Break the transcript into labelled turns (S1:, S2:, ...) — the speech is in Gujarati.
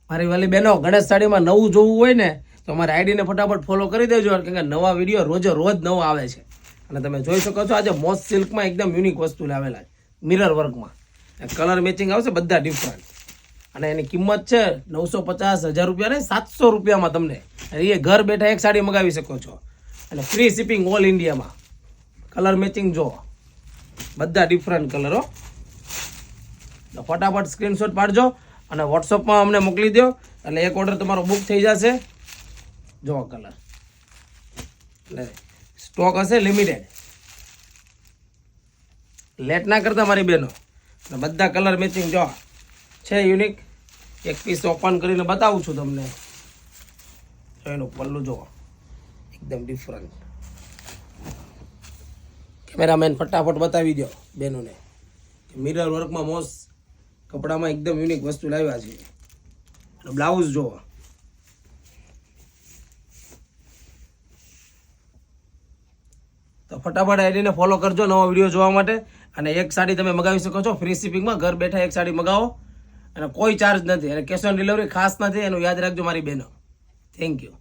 S1: મારી વાલી બહેનો, ગણેશ સાડીમાં નવું જોવું હોય ને તો અમારી આઈડીને ફટાફટ ફોલો કરી દેજો, કારણ કે નવા વિડીયો રોજ નવો આવે છે. અને તમે જોઈ શકો છો આજે મોસ્ટ સિલ્કમાં એકદમ યુનિક વસ્તુ લાવેલા છે, મિરર વર્કમાં. કલર મેચિંગ આવશે બધા ડિફરન્ટ, અને એની કિંમત છે 950 1000 રૂપિયા ને 700 રૂપિયામાં તમને એ ઘર બેઠા એક સાડી મગાવી શકો છો, અને ફ્રી શિપિંગ ઓલ ઇન્ડિયામાં. કલર મેચિંગ જો બધા ડિફરન્ટ કલરો. તો ફટાફટ સ્ક્રીનશોટ પાડજો અને વોટ્સઅપમાં અમને મોકલી દો, એટલે એક ઓર્ડર તમારો બુક થઈ જશે. જો કલર એટલે સ્ટોક હશે લિમિટેડ, લેટ ના કરતા મારી બહેનો. બધા કલર મેચિંગ જો છે યુનિક. એક પીસ ઓપન કરીને બતાવું છું તમને. એનું પલ્લું જો એકદમ ડિફરન્ટ. કેમેરામેન ફટાફટ બતાવી દો બહેનોને, મિરર વર્કમાં મોસ્ટ કપડામાં એકદમ યુનિક વસ્તુ લાવ્યા છે. બ્લાઉઝ જો તો ફટાફટ આઈડીને ફોલો કરજો નવો વિડીયો જોવા માટે. અને એક સાડી તમે મગાવી શકો છો ફ્રી શિપિંગમાં. ઘર બેઠા એક સાડી મગાવો અને કોઈ ચાર્જ નથી, અને કેશ ઓન ડિલિવરી ખાસ નથી, એનું યાદ રાખજો મારી બહેનો. Thank you.